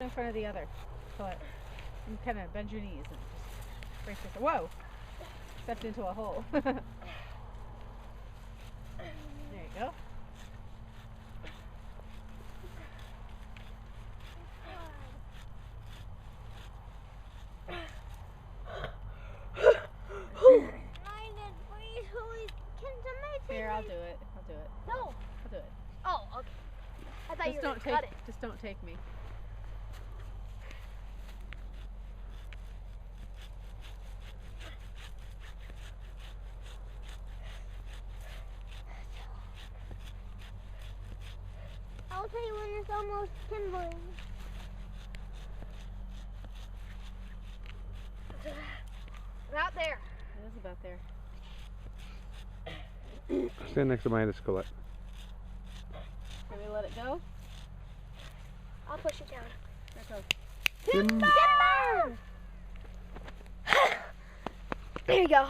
in front of the other. And kind of bend your knees and just brace yourself. Whoa! Stepped into a hole. There you go. Here, I'll do it. I'll do it. No. I'll do it. Oh, okay. I thought you were going to cut it. Just don't take me. I'll tell you when it's almost kindling. About there. It is about there. Stand next to mine, it's Colette. Can we let it go? I'll push it down. There it goes. Timber! There you go.